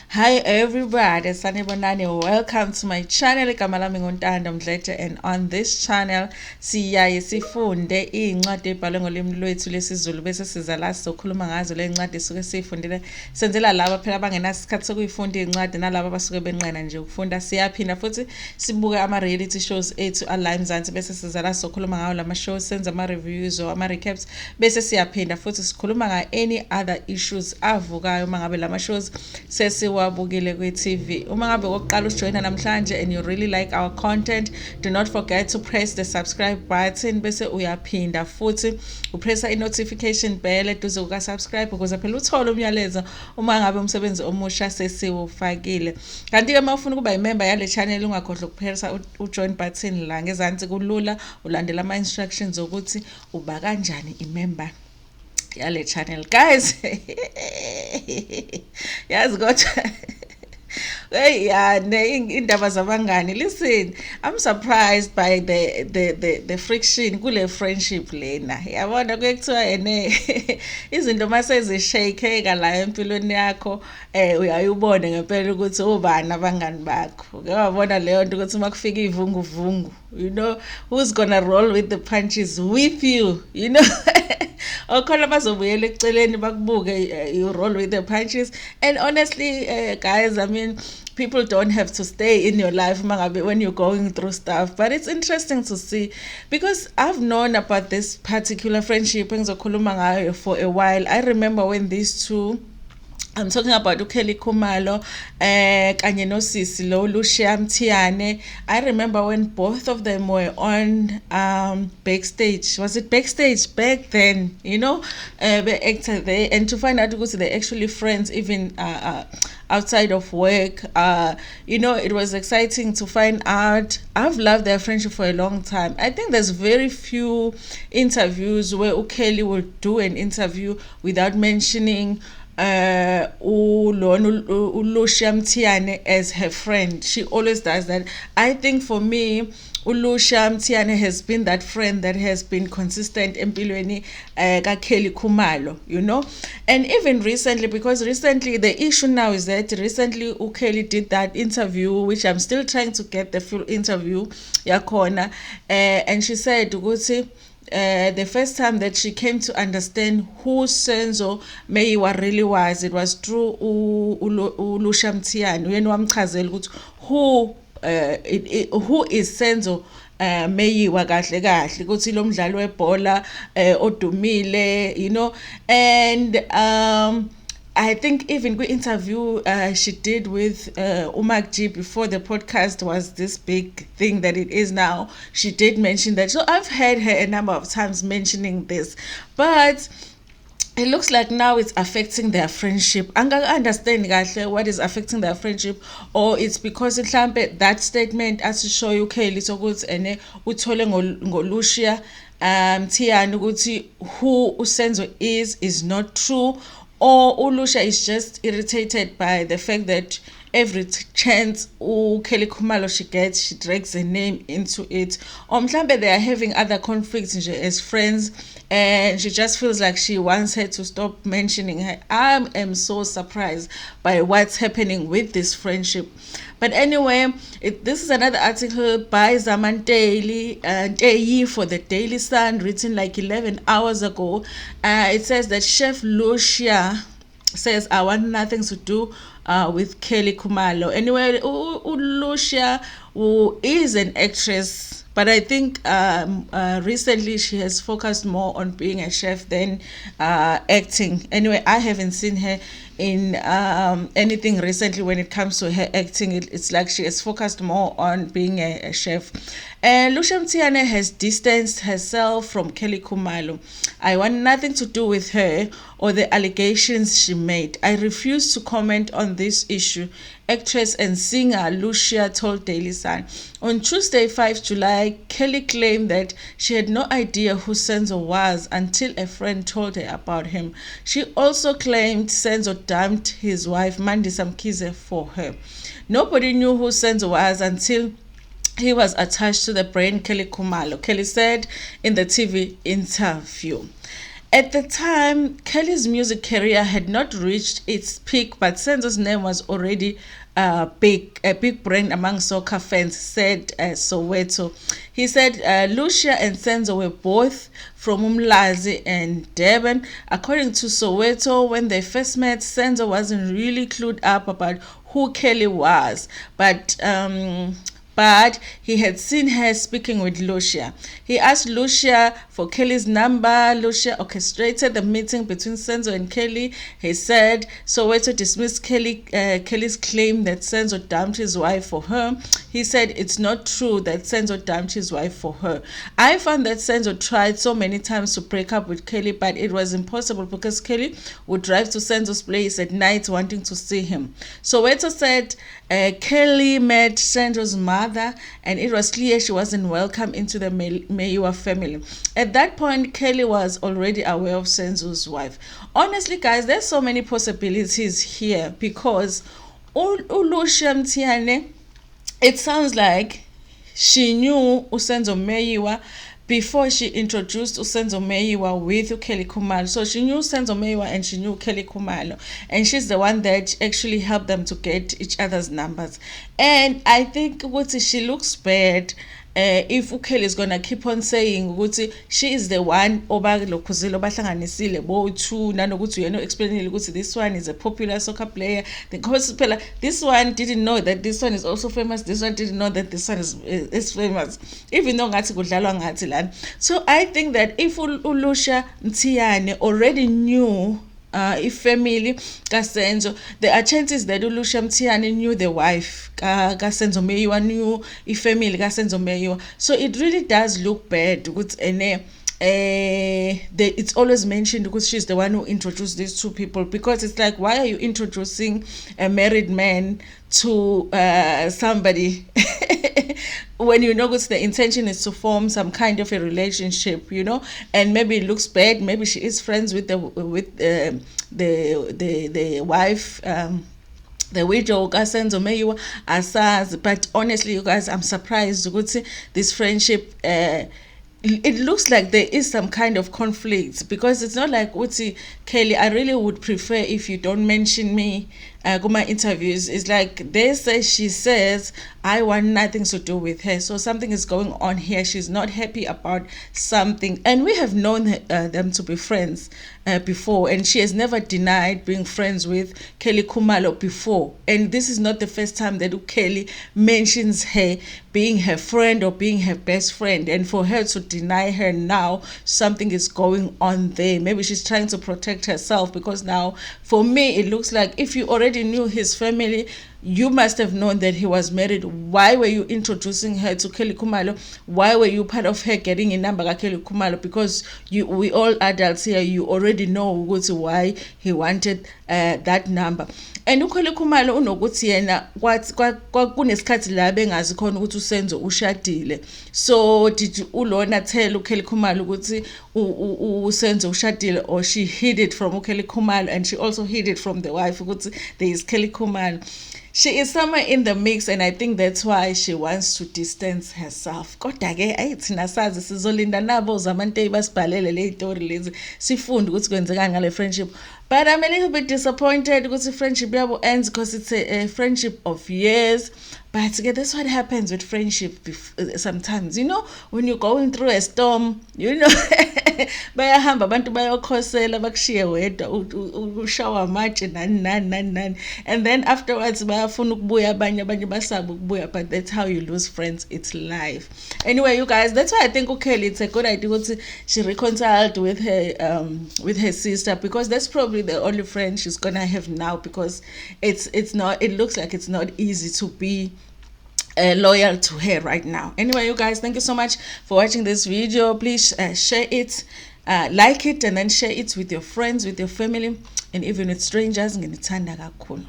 Hi everybody, sanibonani. Welcome to my channel. Igama lami nguNtando Mdletshe, and on this channel siyaye sifunde incwadi ebhalwe ngolimi lwethu lesiZulu bese siza la sizokhuluma ngazo le ncwadi suke sifundile. Senzela laba phela bangenasikhathi sokuyifunda incwadi nalabo basuke benqena nje ukufunda. Siyaphinda futhi sibuke ama reality shows ethu ala eMzansi bese siza la sizokhuluma ngawo lama shows, senza ama reviews or ama recaps bese siyaphinda futhi sikhuluma nga any other issues avukayo mangabe lama shows sesiwabukile kwi-TV. Uma ngabe oqala usijoyina namhlanje and you really like our content, do not forget to press the subscribe button bese uyaphinda futhi upressa i-notification bell eduze kuka-subscribe ukuze phela uthole umyalezo uma ngabe umsebenzi omusha sesiwufakile. Kanti-ke uma ufuna ukuba imember yale channel ungakhohlwa ukupressa ujoin button la ngezansi kulula, ulandela ama-instructions ukuthi uba kanjani imember yale channel. Guys, yazi kodwa hey indaba zabangani. Listen, I'm surprised by the friction kule friendship lena. Yabona kuyekuthiwa izinto mase zishakeka la empilweni yakho uyayubona ngempela ukuthi ubani abangani bakho. Uyabona leyo nto ukuthi uma kufika ivunguvungu, you know who's gonna roll with the punches with you, you know. Okhona bazobuyela eceleni bakubuke you roll with the punches. And honestly, guys, I mean, people don't have to stay in your life when you're going through stuff, but it's interesting to see because I've known about this particular friendship for a while. I remember when these two, I'm talking about Kelly Khumalo kanye nosisi lo Lucia Mtiane. I remember when both of them were on backstage. Was it backstage back then? You know, they acted there, and to find out because they're actually friends even outside of work. You know, it was exciting to find out. I've loved their friendship for a long time. I think there's very few interviews where Kelly will do an interview without mentioning Lucia Mtiane as her friend. She always does that. I think for me, Lucia Mtiane has been that friend that has been consistent empilweni ka Kelly Khumalo, you know. And even recently, because recently the issue now is that recently Kelly did that interview, which I'm still trying to get the full interview yakhona, and she said ukuthi the first time that she came to understand who Senzo Meyiwa really was, it was through Lucia Mtiane. Uyena wamchazela ukuthi who is Senzo Meyiwa kahle kahle, ukuthi lo mdlali webhola odumile, you know. And I think even the interview she did with Umak G before the podcast was this big thing that it is now, she did mention that. So I've heard her a number of times mentioning this, but it looks like now it's affecting their friendship. I understand what is affecting their friendship, or it's because that statement as to show you Kelly so good and uthole ngolucia Mtiane ukuthi who Usenzo is not true, or Lucia is just irritated by the fact that every chance Kelly Khumalo she gets, she drags her name into it. Or mhlambe they are having other conflicts as friends, and she just feels like she wants her to stop mentioning her. I am so surprised by what's happening with this friendship. But anyway, this is another article by Zaman Daily for the Daily Sun, written like 11 hours ago. It says that Chef Lucia says, I want nothing to do with Kelly Khumalo. Anyway, Lucia, who is an actress, but I think recently she has focused more on being a chef than acting. Anyway, I haven't seen her in anything recently when it comes to her acting. It's like she has focused more on being a chef. Lucia Mtiane has distanced herself from Kelly Khumalo. I want nothing to do with her or the allegations she made. I refuse to comment on this issue, actress and singer Lucia told Daily Sun. On Tuesday, 5 July, Kelly claimed that she had no idea who Senzo was until a friend told her about him. She also claimed Senzo dumped his wife Mandisa Mkhize for her. Nobody knew who Senzo was until he was attached to the brand Kelly Khumalo, Kelly said in the TV interview. At the time, Kelly's music career had not reached its peak, but Senzo's name was already a big brand among soca fans, said Soweto. He said Lucia and Senzo were both from Umlazi and Durban. According to Soweto, when they first met, Senzo wasn't really clued up about who Kelly was, but he had seen her speaking with Lucia. He asked Lucia for Kelly's number. Lucia orchestrated the meeting between Senzo and Kelly. He said Soweto dismissed Kelly's claim that Senzo dumped his wife for her. He said it's not true that Senzo dumped his wife for her. I found that Senzo tried so many times to break up with Kelly, but it was impossible because Kelly would drive to Senzo's place at night wanting to see him. Soweto said Kelly met Senzo's mother, and it was clear she wasn't welcome into the Meyiwa family. At that point, Kelly was already aware of Senzo's wife. Honestly, guys, there's so many possibilities here because Lucia Mtiane, it sounds like she knew Usenzo Meyiwa before she introduced Usenzo Meyiwa with Kelly Khumalo. So she knew Usenzo Meyiwa and she knew Kelly Khumalo. And she's the one that actually helped them to get each other's numbers. And I think she looks bad if Kelly is gonna keep on saying she is the one obakhuzile bahlanganisile bo-two nanokuthi uyena explaining ukuthi this one is a popular soccer player, because this one didn't know that this one is also famous, this one didn't know that this one is famous, even though ngathi kudlalwa ngathi lana. So I think that if Lucia Mtiane already knew if family kaSenzo, there are chances that Lucia Mtiane knew the wife kaSenzo Meyiwa, knew if family kaSenzo Meyiwa. So it really does look bad ukuthi it's always mentioned because she's the one who introduced these two people, because it's like, why are you introducing a married man to somebody when you know the intention is to form some kind of a relationship, and maybe it looks bad, maybe she is friends with the wife, the widow kaSenzo Meyiwa asazi. But honestly, you guys, I'm surprised ukuthi this friendship it looks like there is some kind of conflict, because it's not like Kelly, I really would prefer if you don't mention me my interviews. It's like she says I want nothing to do with her, so something is going on here. She's not happy about something, and we have known them to be friends before, and she has never denied being friends with Kelly Khumalo before, and this is not the first time that Kelly mentions her being her friend or being her best friend, and for her to deny her now, something is going on there. Maybe she's trying to protect herself, because now for me it looks like if you already knew his family, you must have known that he was married. Why were you introducing her to Kelly Khumalo? Why were you part of her getting a number of Kelly Khumalo? Because we all adults here, you already know why he wanted that number. And uKelly Khumalo unokuthi yena kunesikhathi la bengazi khona ukuthi uSenzo ushadile. So did ulona tell uKelly Khumalo ukuthi uSenzo ushadile, or she hid it from uKelly Khumalo, and she also hid it from the wife ukuthi there is Kelly Khumalo? She is somewhere in the mix, and I think that's why she wants to distance herself. Kodwa ke thina sazi sizolinda nabo zamantu basibhalele le story lezi sifunde ukuthi kwenzekani ngale friendship. But I'm a little bit disappointed because the friendship ends, because it's a friendship of years. But that's what happens with friendship sometimes. When you're going through a storm, bayahamba abantu bayokhosela bakushiye wedwa ushawa amatshe nani, and then afterwards bayafuna ukubuya abanye basaba ukubuya. But that's how you lose friends. It's life. Anyway, you guys, that's why I think Kelly, it's a good idea that she reconciled with her sister, because that's probably the only friend she's gonna have now, because it looks like it's not easy to be loyal to her right now. Anyway, you guys, thank you so much for watching this video. Please share it, like it, and then share it with your friends, with your family, and even with strangers. Ngithanda kakhulu.